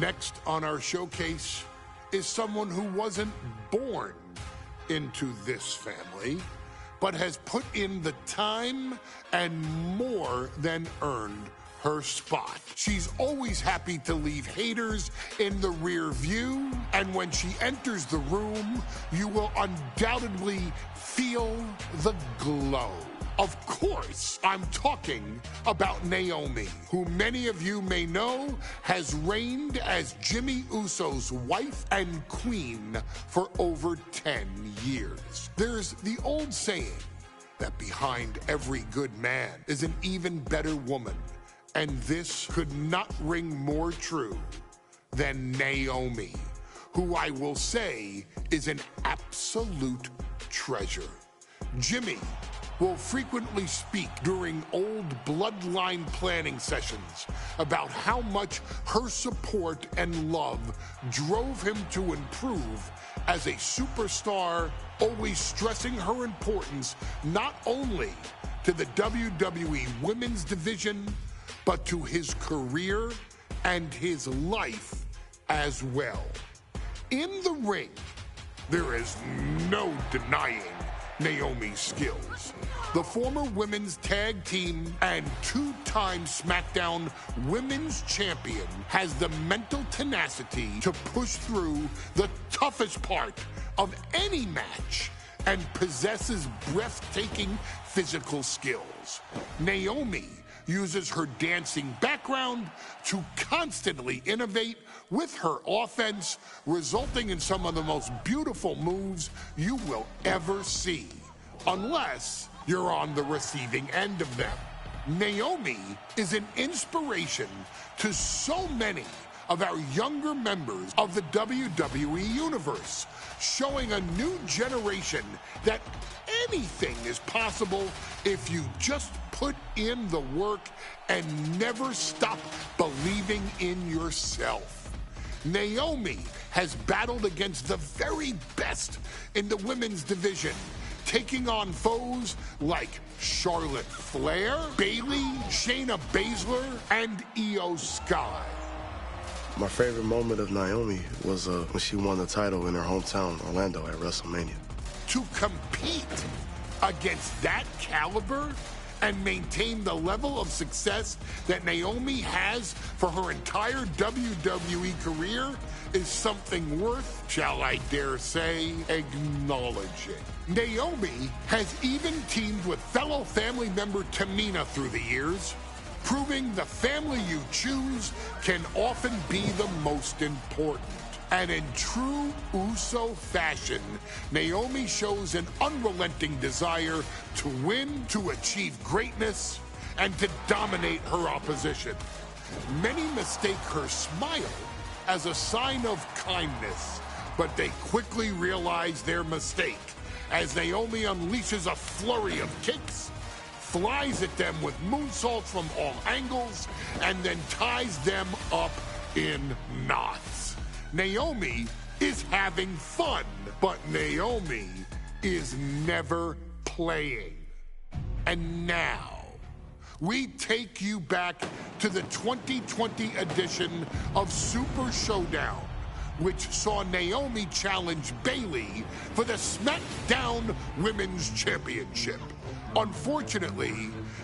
Next on our showcase is someone who wasn't born into this family, but has put in the time and more than earned her spot. She's always happy to leave haters in the rear view, and when she enters the room, you will undoubtedly feel the glow. Of course, I'm talking about Naomi, who many of you may know has reigned as Jimmy Uso's wife and queen for over 10 years. There's the old saying that behind every good man is an even better woman, and this could not ring more true than Naomi, who I will say is an absolute treasure. Jimmy will frequently speak during old bloodline planning sessions about how much her support and love drove him to improve as a superstar, always stressing her importance not only to the WWE Women's Division, but to his career and his life as well. In the ring, there is no denying Naomi's skills. The former women's tag team and two-time SmackDown Women's Champion has the mental tenacity to push through the toughest part of any match and possesses breathtaking physical skills. Naomi uses her dancing background to constantly innovate with her offense, resulting in some of the most beautiful moves you will ever see, unless you're on the receiving end of them. Naomi is an inspiration to so many of our younger members of the WWE Universe, showing a new generation that anything is possible if you just put in the work and never stop believing in yourself. Naomi has battled against the very best in the women's division, taking on foes like Charlotte Flair, Bayley, Shayna Baszler, and Io Sky. My favorite moment of Naomi was when she won the title in her hometown, Orlando, at WrestleMania. To compete against that caliber and maintain the level of success that Naomi has for her entire WWE career is something worth, shall I dare say, acknowledging. Naomi has even teamed with fellow family member Tamina through the years, proving the family you choose can often be the most important. And in true Uso fashion, Naomi shows an unrelenting desire to win, to achieve greatness, and to dominate her opposition. Many mistake her smile as a sign of kindness, but they quickly realize their mistake as Naomi unleashes a flurry of kicks, flies at them with moonsaults from all angles, and then ties them up in knots. Naomi is having fun, but Naomi is never playing. And now, we take you back to the 2020 edition of Super Showdown, which saw Naomi challenge Bayley for the SmackDown Women's Championship. Unfortunately,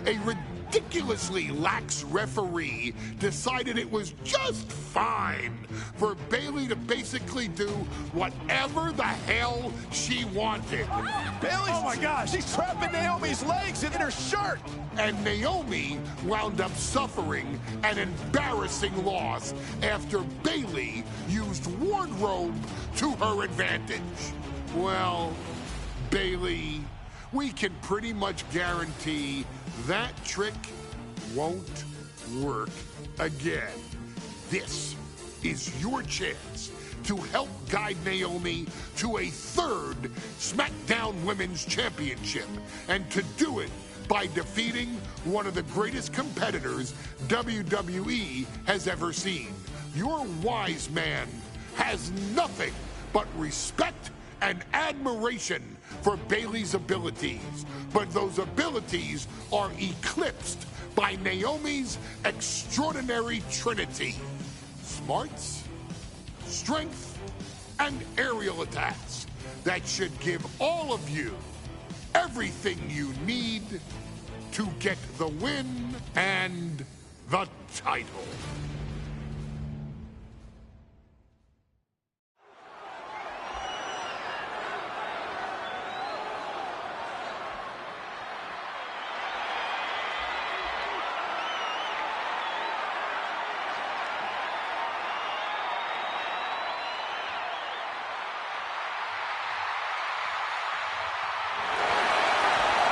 a ridiculously lax referee decided it was just fine for Bayley to basically do whatever the hell she wanted. Bayley's, oh my gosh, she's trapping Naomi's legs in her shirt. And Naomi wound up suffering an embarrassing loss after Bayley used wardrobe to her advantage. Well, Bayley, we can pretty much guarantee that trick won't work again. This is your chance to help guide Naomi to a third SmackDown Women's Championship, and to do it by defeating one of the greatest competitors WWE has ever seen. Your wise man has nothing but respect and admiration for Bayley's abilities, but those abilities are eclipsed by Naomi's extraordinary trinity: smarts, strength, and aerial attacks that should give all of you everything you need to get the win and the title.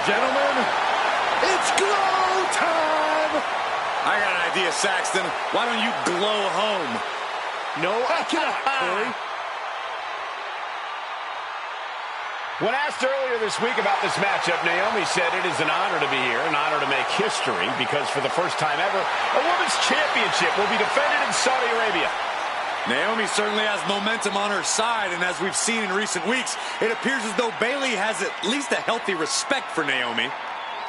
Gentlemen, it's glow time! I got an idea, Saxton. Why don't you glow home? No, I cannot, Corey. When asked earlier this week about this matchup, Naomi said it is an honor to be here, an honor to make history, because for the first time ever, a women's championship will be defended in Saudi Arabia. Naomi certainly has momentum on her side, and as we've seen in recent weeks, it appears as though Bayley has at least a healthy respect for Naomi.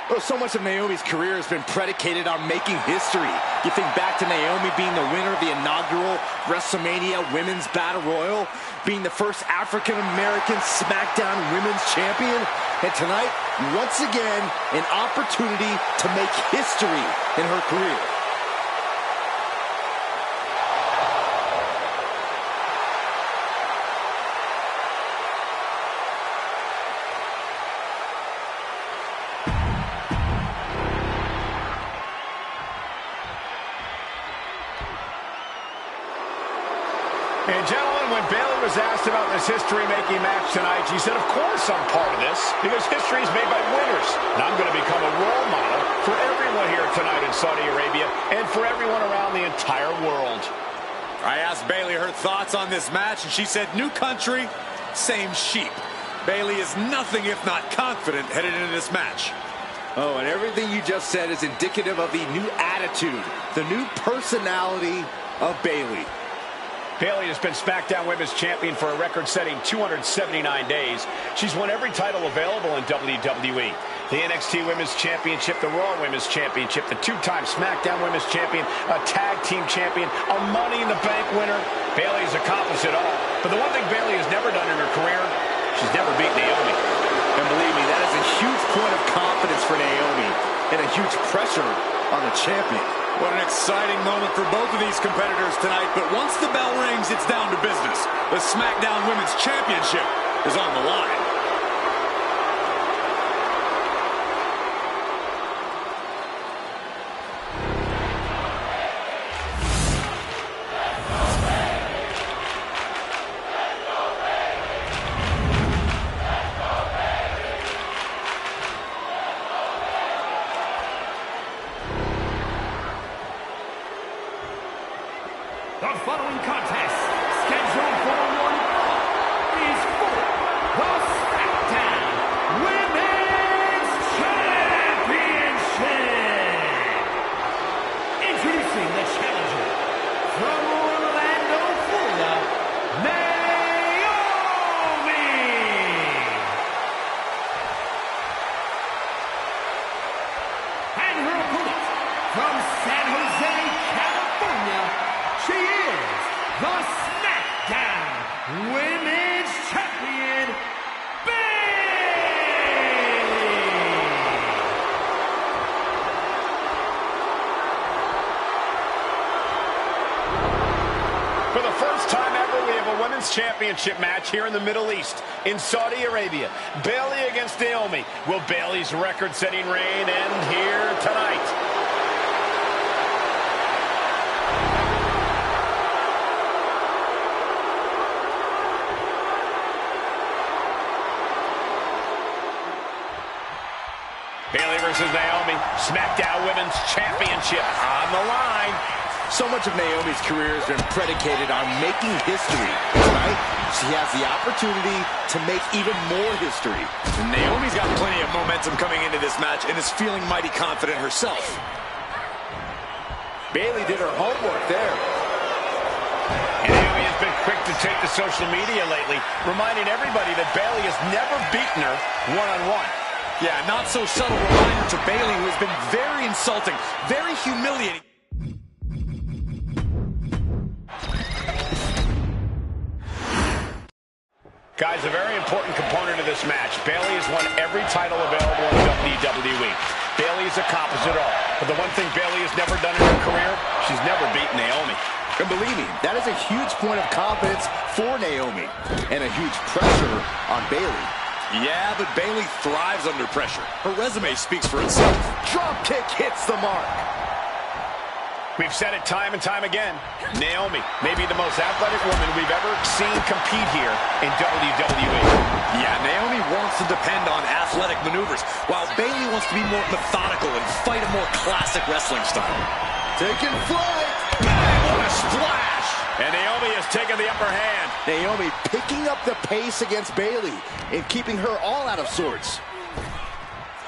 Well, so much of Naomi's career has been predicated on making history. You think back to Naomi being the winner of the inaugural WrestleMania Women's Battle Royal, being the first African-American SmackDown Women's Champion, and tonight, once again, an opportunity to make history in her career. And gentlemen, when Bayley was asked about this history-making match tonight, she said, of course I'm part of this, because history is made by winners. And I'm going to become a role model for everyone here tonight in Saudi Arabia and for everyone around the entire world. I asked Bayley her thoughts on this match, and she said, new country, same sheep. Bayley is nothing if not confident headed into this match. Oh, and everything you just said is indicative of the new attitude, the new personality of Bayley. Bayley has been SmackDown Women's Champion for a record-setting 279 days. She's won every title available in WWE. The NXT Women's Championship, the Raw Women's Championship, the two-time SmackDown Women's Champion, a Tag Team Champion, a Money in the Bank winner. Bayley's accomplished it all. But the one thing Bayley has never done in her career, she's never beat Naomi. And believe me, that is a huge point of confidence for Naomi and a huge pressure on the champion. What an exciting moment for both of these competitors tonight, but once the bell rings, it's down to business. The SmackDown Women's Championship is on the line. The following contest, scheduled for one fall, is for the SmackDown Women's Championship. Introducing the challenger from Orlando, Florida, Naomi. And her opponent from San Jose, California, she is the SmackDown Women's Champion, Bayley! For the first time ever, we have a Women's Championship match here in the Middle East, in Saudi Arabia. Bayley against Naomi. Will Bayley's record-setting reign end here tonight? Bayley versus Naomi, SmackDown Women's Championship on the line. So much of Naomi's career has been predicated on making history. Tonight, she has the opportunity to make even more history. And Naomi's got plenty of momentum coming into this match and is feeling mighty confident herself. Bayley did her homework there. And Naomi has been quick to take to social media lately, reminding everybody that Bayley has never beaten her one-on-one. Yeah, not so subtle reminder to Bayley, who has been very insulting, very humiliating. Guys, a very important component of this match. Bayley has won every title available in WWE. Bayley has accomplished it all. But the one thing Bayley has never done in her career, she's never beaten Naomi. And believe me, that is a huge point of confidence for Naomi. And a huge pressure on Bayley. Yeah, but Bayley thrives under pressure. Her resume speaks for itself. Drop kick hits the mark. We've said it time and time again. Naomi may be the most athletic woman we've ever seen compete here in WWE. Yeah, Naomi wants to depend on athletic maneuvers, while Bayley wants to be more methodical and fight a more classic wrestling style. Taking flight. Bang, what a splash! And Naomi has taken the upper hand. Naomi picking up the pace against Bayley and keeping her all out of sorts.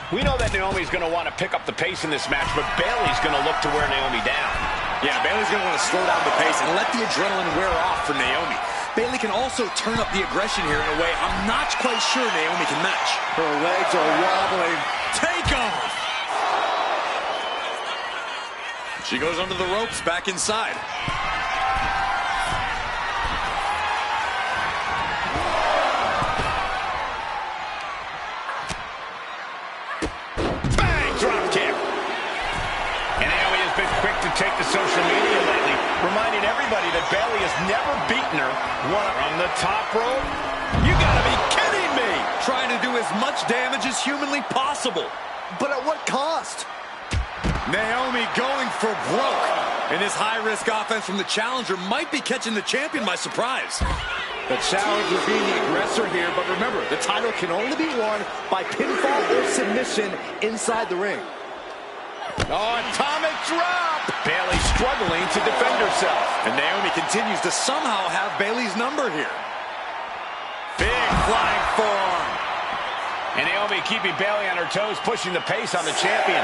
We know that Naomi's going to want to pick up the pace in this match, but Bayley's going to look to wear Naomi down. Yeah, Bayley's going to want to slow down the pace and let the adrenaline wear off for Naomi. Bayley can also turn up the aggression here in a way I'm not quite sure Naomi can match. Her legs are wobbling. Take off! She goes under the ropes, back inside. Take to social media lately, reminding everybody that Bayley has never beaten her on the top rope. You gotta be kidding me! Trying to do as much damage as humanly possible. But at what cost? Naomi going for broke. And this high-risk offense from the challenger might be catching the champion by surprise. The challenger being the aggressor here, but remember, the title can only be won by pinfall or submission inside the ring. Oh, atomic drop! Bayley struggling to defend herself. And Naomi continues to somehow have Bayley's number here. Big flying forearm. And Naomi keeping Bayley on her toes, pushing the pace on the champion.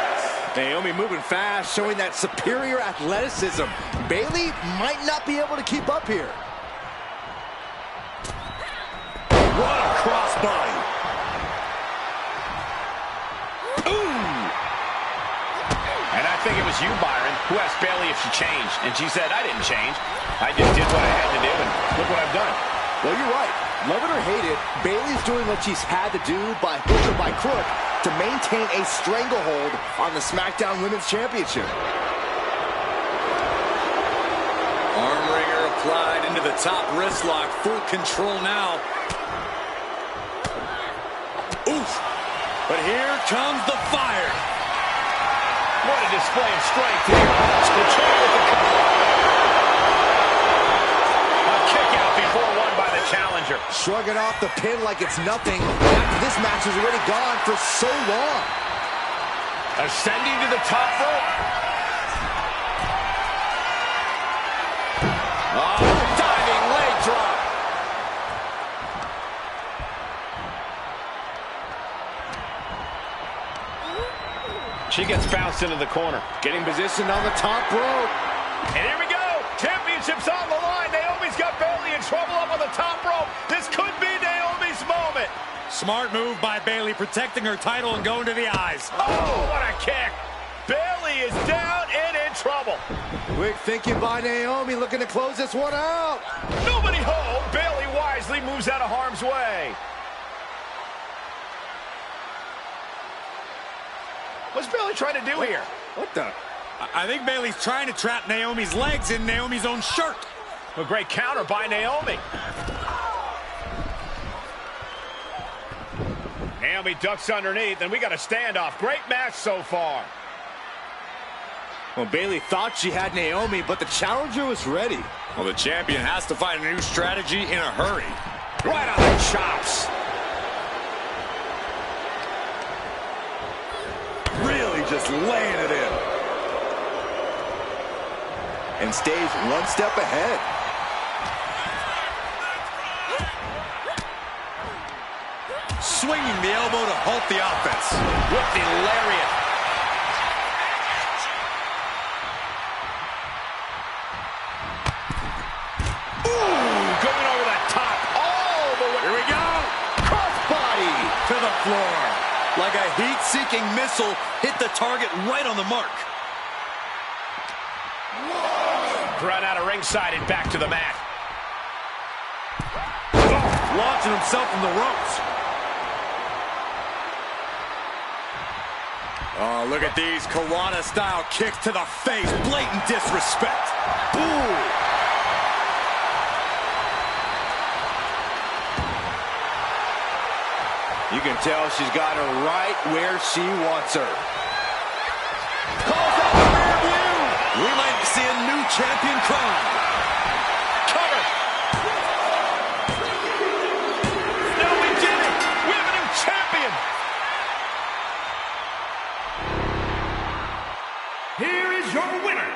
Naomi moving fast, showing that superior athleticism. Bayley might not be able to keep up here. What a crossbody. I think it was you, Byron, who asked Bayley if she changed. And she said, I didn't change. I just did what I had to do, and look what I've done. Well, you're right. Love it or hate it, Bayley's doing what she's had to do by hook or by crook to maintain a stranglehold on the SmackDown Women's Championship. Arm wringer applied into the top wrist lock. Full control now. Oof. But here comes the fire. What a display of strength here. The champ with the a kick out before won by the challenger. Shrugging off the pin like it's nothing after this match has already gone for so long. Ascending to the top rope. Oh, diving leg drop. She gets bounced into the corner. Getting positioned on the top rope. And here we go. Championship's on the line. Naomi's got Bayley in trouble up on the top rope. This could be Naomi's moment. Smart move by Bayley, protecting her title and going to the eyes. Oh, what a kick. Bayley is down and in trouble. Quick thinking by Naomi, looking to close this one out. Nobody home. Bayley wisely moves out of harm's way. What's Bayley trying to do here? What the? I think Bayley's trying to trap Naomi's legs in Naomi's own shirt. A great counter by Naomi. Naomi ducks underneath, and we got a standoff. Great match so far. Well, Bayley thought she had Naomi, but the challenger was ready. Well, the champion has to find a new strategy in a hurry. Right on the chops. Really just laying it in. And stays one step ahead. Swinging the elbow to halt the offense. With the lariat. Ooh, good floor. Like a heat-seeking missile, hit the target right on the mark. Run out of ringside and back to the mat. Launching himself from the ropes. Oh, look at these Kawada-style kicks to the face. Blatant disrespect. Ooh. You can tell she's got her right where she wants her. Calls out the rear view. We might see a new champion crowned. Cover. No, we did it. We have a new champion. Here is your winner,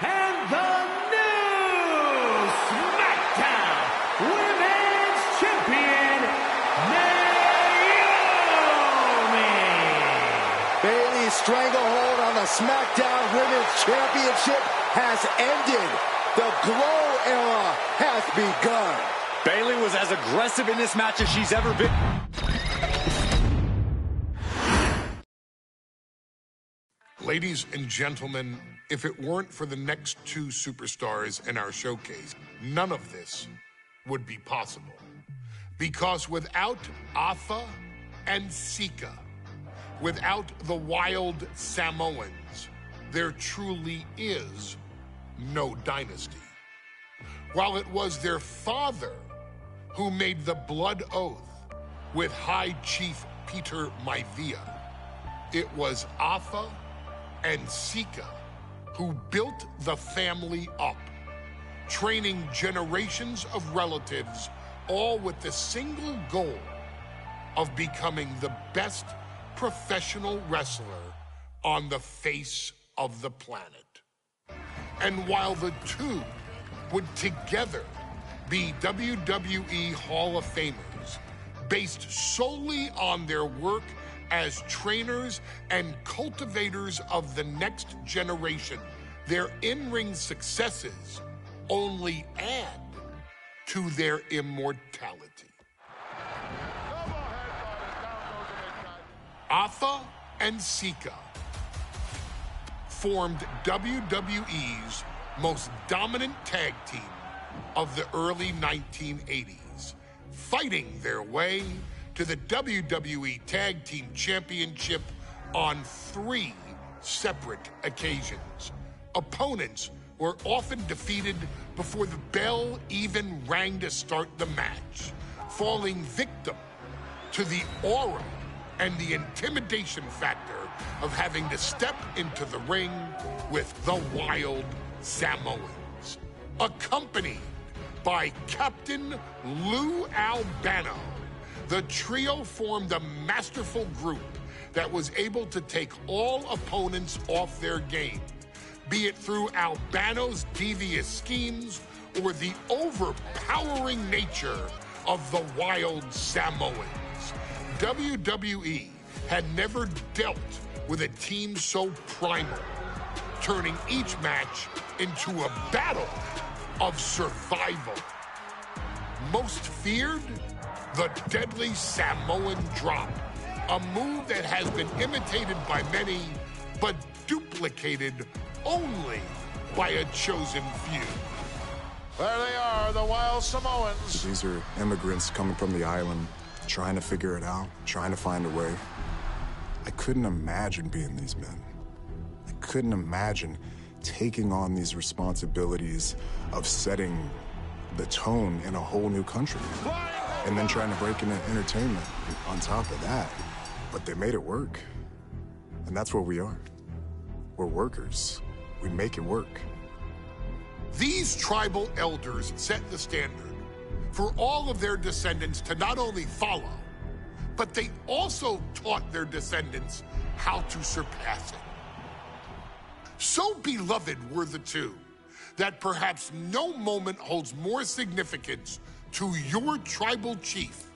and the new SmackDown Women's Champion, Naomi. Bayley's stranglehold on the SmackDown Women's Championship has ended. The Glow era has begun. Bayley was as aggressive in this match as she's ever been. Ladies and gentlemen, if it weren't for the next two superstars in our showcase, none of this would be possible. Because without Atha and Sika, without the Wild Samoans, there truly is no dynasty. While it was their father who made the blood oath with High Chief Peter Maivia, it was Atha and Sika who built the family up, training generations of relatives, all with the single goal of becoming the best professional wrestler on the face of the planet. And while the two would together be WWE Hall of Famers, based solely on their work as trainers and cultivators of the next generation, their in-ring successes only add to their immortality. Atha and Sika formed WWE's most dominant tag team of the early 1980s, fighting their way to the WWE Tag Team Championship on 3 separate occasions. Opponents were often defeated before the bell even rang to start the match, falling victim to the aura and the intimidation factor of having to step into the ring with the Wild Samoans, accompanied by Captain Lou Albano. The trio formed a masterful group that was able to take all opponents off their game, be it through Albano's devious schemes or the overpowering nature of the Wild Samoans. WWE had never dealt with a team so primal, turning each match into a battle of survival. Most feared, the deadly Samoan drop, a move that has been imitated by many, but duplicated only by a chosen few. There they are, the Wild Samoans. These are immigrants coming from the island, trying to figure it out, trying to find a way. I couldn't imagine being these men. I couldn't imagine taking on these responsibilities of setting the tone in a whole new country. And then trying to break into entertainment on top of that. But they made it work. And that's what we are. We're workers. We make it work. These tribal elders set the standard for all of their descendants to not only follow, but they also taught their descendants how to surpass it. So beloved were the two that perhaps no moment holds more significance to your tribal chief,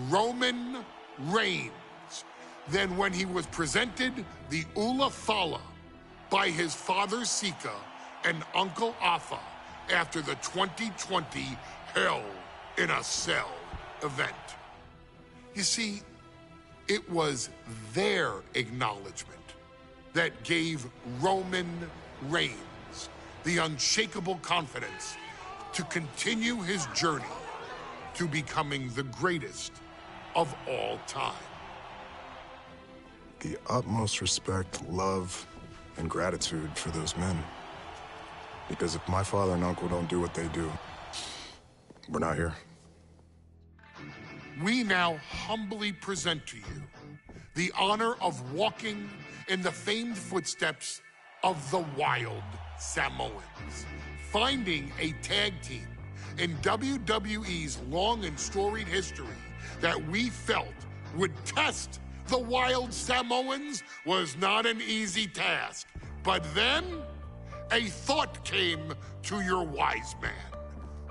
Roman Reigns, than when he was presented the Ula Fala by his father Sika and Uncle Atha after the 2020 Hell in a Cell event. You see, It was their acknowledgement that gave Roman Reigns the unshakable confidence to continue his journey to becoming the greatest of all time. The utmost respect, love, and gratitude for those men. Because if my father and uncle don't do what they do, we're not here. We now humbly present to you the honor of walking in the famed footsteps of the Wild Samoans, finding a tag team in WWE's long and storied history that we felt would test the Wild Samoans was not an easy task. But then, a thought came to your wise man.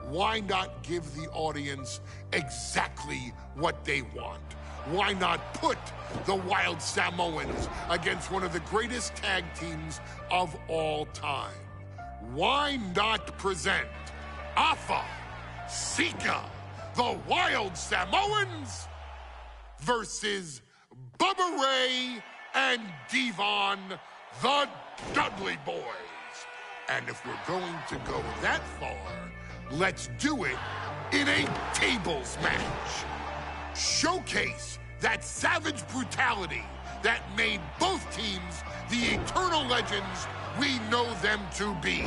Why not give the audience exactly what they want? Why not put the Wild Samoans against one of the greatest tag teams of all time? Why not present Alpha, Sika, the Wild Samoans versus Bubba Ray and Devon, the Dudley Boys? And if we're going to go that far, let's do it in a tables match. Showcase that savage brutality that made both teams the eternal legends we know them to be.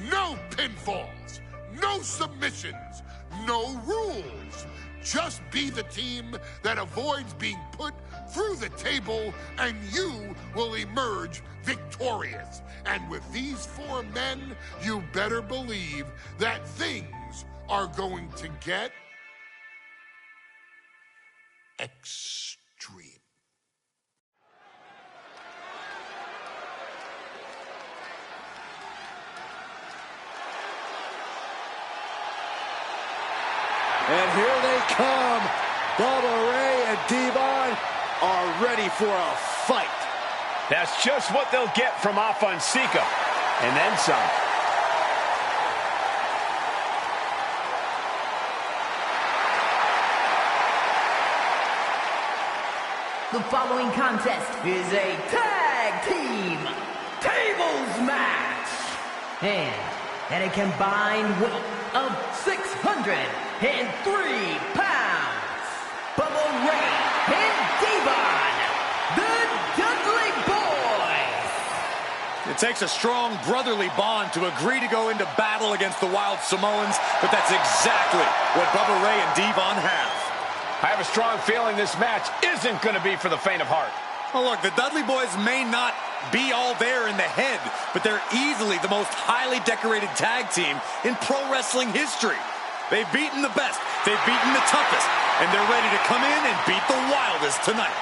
No pinfalls, no submissions, no rules. Just be the team that avoids being put through the table, and you will emerge victorious. And with these four men, you better believe that things are going to get extreme. And here they come. Bubba Ray and Devon are ready for a fight. That's just what they'll get from Alpha and Sika, and then some. The following contest is a tag team tables match. And at a combined weight of 603 pounds, Bubba Ray and Devon, the Dudley Boys. It takes a strong brotherly bond to agree to go into battle against the Wild Samoans, but that's exactly what Bubba Ray and Devon have. I have a strong feeling this match isn't going to be for the faint of heart. Well, look, the Dudley Boys may not be all there in the head, but they're easily the most highly decorated tag team in pro wrestling history. They've beaten the best, they've beaten the toughest, and they're ready to come in and beat the wildest tonight.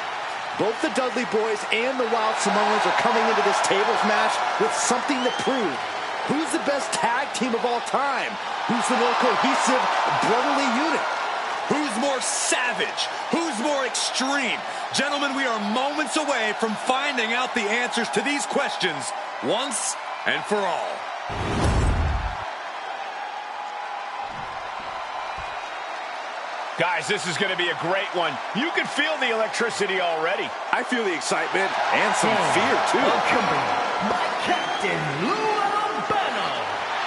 Both the Dudley Boys and the Wild Samoans are coming into this tables match with something to prove. Who's the best tag team of all time? Who's the more cohesive, brotherly unit? Who's more savage? Who's more extreme? Gentlemen, we are moments away from finding out the answers to these questions once and for all. Guys, this is going to be a great one. You can feel the electricity already. I feel the excitement and some fear, too. Accompanied by Captain Lou Albano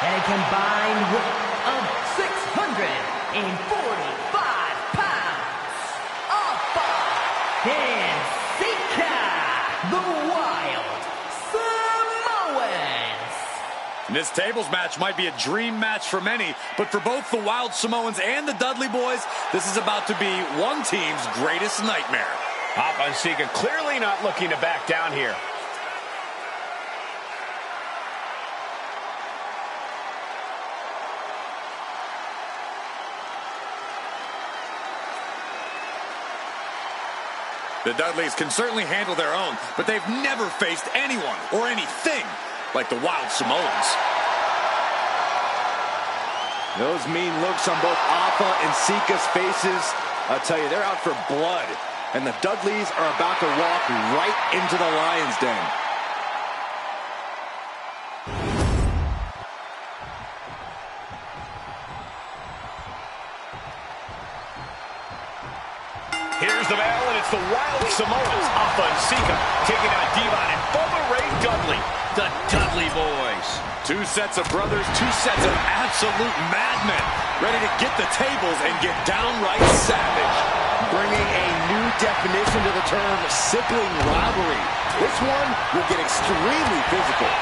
at a combined weight of 645 pounds. Alpha and Sika, the Wild Samoans. This tables match might be a dream match for many, but for both the Wild Samoans and the Dudley Boys, this is about to be one team's greatest nightmare. Alpha and Sika clearly not looking to back down here. The Dudleys can certainly handle their own, but they've never faced anyone or anything like the Wild Samoans. Those mean looks on both Alpha and Sika's faces, I'll tell you, they're out for blood. And the Dudleys are about to walk right into the lion's den. Here Here's the bell, and it's the Wild Samoans, Alpha and Sika, taking on Devon and Bubba Ray Dudley, the Dudley Boys. Two sets of brothers, two sets of absolute madmen, ready to get the tables and get downright savage. Bringing a new definition to the term sibling rivalry. This one will get extremely physical.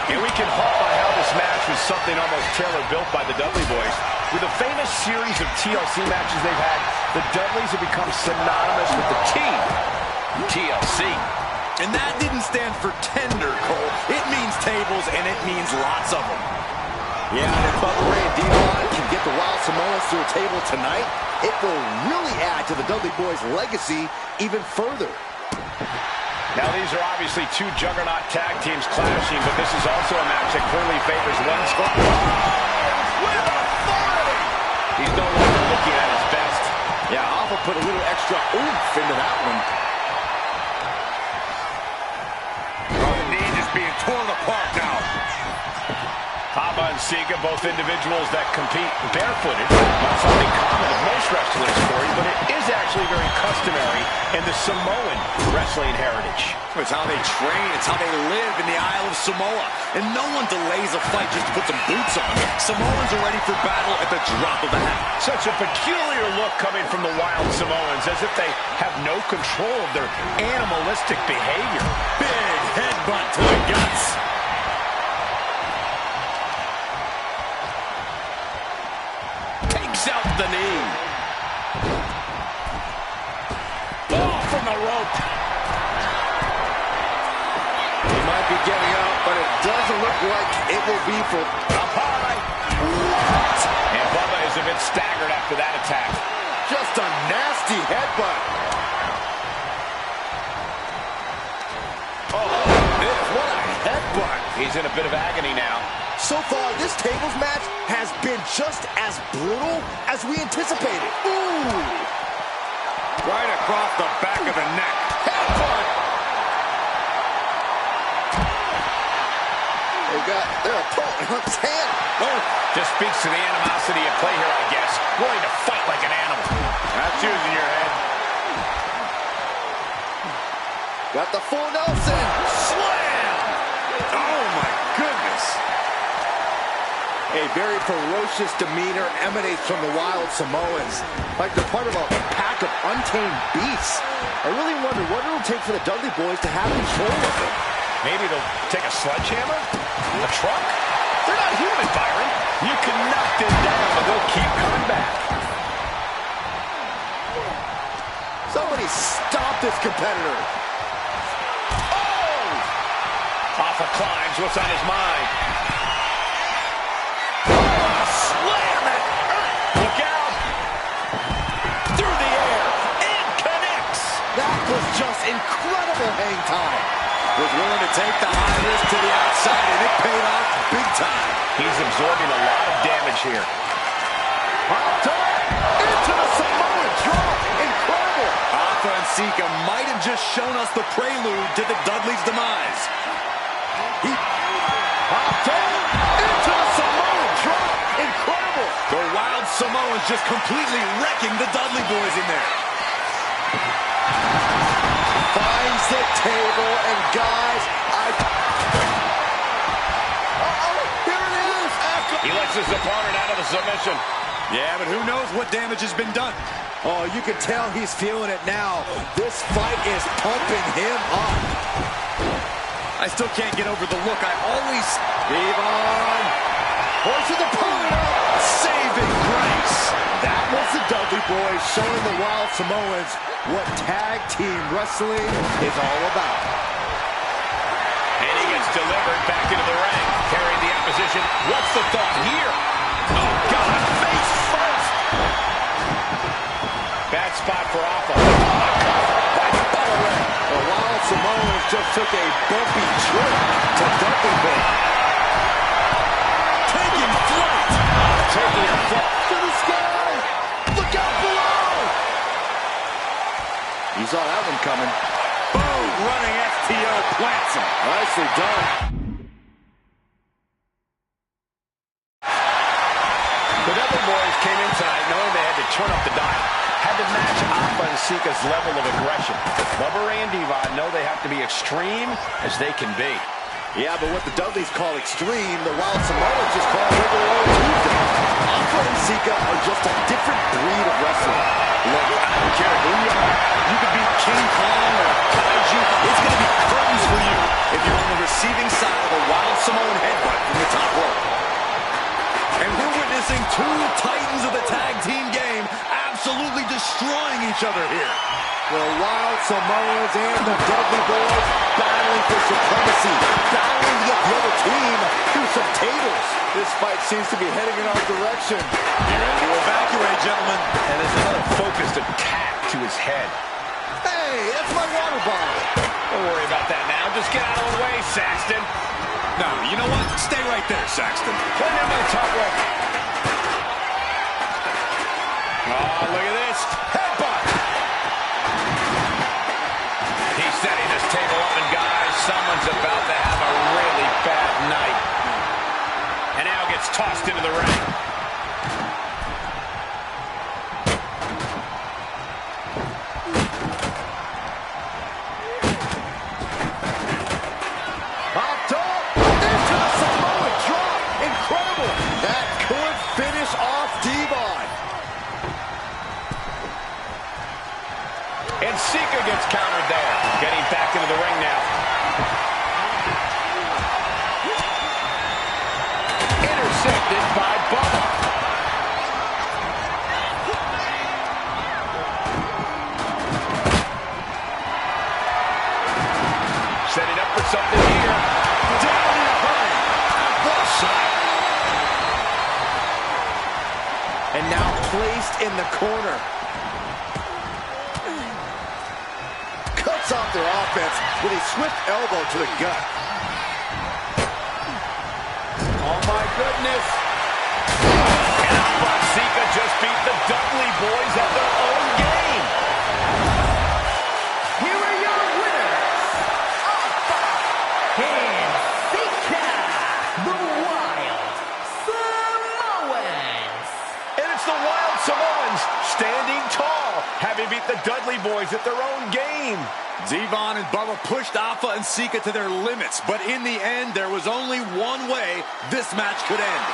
And we can halt by how this match was something almost tailor-built by the Dudley Boys. With a famous series of TLC matches they've had, the Dudleys have become synonymous with the team, TLC. And that didn't stand for tender, Cole. It means tables, and it means lots of them. Yeah, and if Bubba Ray and Devon can get the Wild Samoans to a table tonight, it will really add to the Dudley Boys' legacy even further. Now, these are obviously two juggernaut tag teams clashing, but this is also a match that clearly favors one squad. With authority! He's no longer looking at his best. Yeah, Alpha put a little extra oomph into that one. Oh, the knee just being torn apart now. Alpha and Sika, both individuals that compete barefooted. Not something common with most wrestlers, Corey, but it is actually very customary in the Samoan wrestling heritage. It's how they train, it's how they live in the Isle of Samoa. And no one delays a fight just to put some boots on. Samoans are ready for battle at the drop of a hat. Such a peculiar look coming from the Wild Samoans, as if they have no control of their animalistic behavior. Big headbutt to the guts. Takes out the knee. Oh, from the rope. He might be getting up, but it doesn't look like it will be for Up high. What? And Bubba is a bit staggered after that attack. just a nasty headbutt. Oh, what a headbutt. He's in a bit of agony now. So far, this tables match has been just as brutal as we anticipated. Ooh! Right across the back of the neck. Headbutt! They got their opponent on his hand. Oh, just speaks to the animosity at play here, I guess. Willing to fight like an animal. That's using your head. Got the full Nelson. Slam! Oh, my goodness. A very ferocious demeanor emanates from the Wild Samoans, like they're part of a pack of untamed beasts. I really wonder what it'll take for the Dudley Boys to have control of them. Maybe they'll take a sledgehammer? A truck? They're not human, Byron. You can knock them down, but they'll keep coming back. Somebody stop this competitor. Oh! Alpha climbs. What's on his mind? Slam it! Look out! Through the air, and connects! That was just incredible hang time. Was willing to take the high risk to the outside, and it paid off big time. He's absorbing a lot of damage here. Into the Samoan drop. Incredible. Alpha and Sika might have just shown us the prelude to the Dudleys' demise. Into the Samoan drop. Incredible. The Wild Samoans just completely wrecking the Dudley Boys in there. Finds the table, and guys, here it is. He lets his opponent out of the submission. Yeah, but who knows what damage has been done. Oh, you can tell he's feeling it now. This fight is pumping him up. I still can't get over the look. I always... Devon forces the opponent up. Saving grace. That was the Dudley Boys showing the Wild Samoans what tag team wrestling is all about. And he gets delivered back into the ring, carrying the opposition. What's the thought here? Oh, God, face first. Bad spot for Alpha. The Wild Samoans just took a bumpy trip to Dudley Boy. Taking flight. Taking a fall To the sky. Look out below. You saw that one coming. Boom, running FTO plants him. Nicely done. The Dudley Boys came in tonight knowing they had to turn up the dial. Had to match Alpha and to Sika's level of aggression. Bubba Ray and Devon know they have to be extreme as they can be. Yeah, but what the Dudleys call extreme, the Wild Samoans just call regular old Tuesday. Alpha and Sika are just a different breed of wrestling. Look, I don't care who you are. You could be King Kong or Kaiju. It's going to be curtains for you if you're on the receiving side of a Wild Samoan headbutt from the top rope. And we're witnessing two titans of the tag team game absolutely destroying each other here. The Wild Samoans and the Dudley Boys battling for supremacy, battling to get the other team through some tables. This fight seems to be heading in our direction. Get ready to evacuate, gentlemen. And there's another focused attack to his head. Hey, that's my water bottle. Don't worry about that now. Just get out of the way, Saxton. No, you know what? Stay right there, Saxton. Put him on the top rope. Oh, look at this. Headbutt. He's setting this table up, and guys, someone's about to have a really bad night. And now gets tossed into the ring. Popped up into the Samoan drop. Incredible. That could finish off Devon. And Sika gets countered there. Getting back into the ring now. Intercepted by Bubba. Setting up for something here. Down in a hurry. What a shot. And now placed in the corner. Cuts off their offense with a swift elbow to the gut. Oh my goodness. And Alpha and Sika just beat the Dudley Boys at their own game. Here are your winners, Alpha and Sika, the Wild Samoans. And it's the Wild Samoans standing tall, having beat the Dudley Boys at their own game. Devon and Bubba pushed Alpha and Sika to their limits, but in the end, there was only one way this match could end.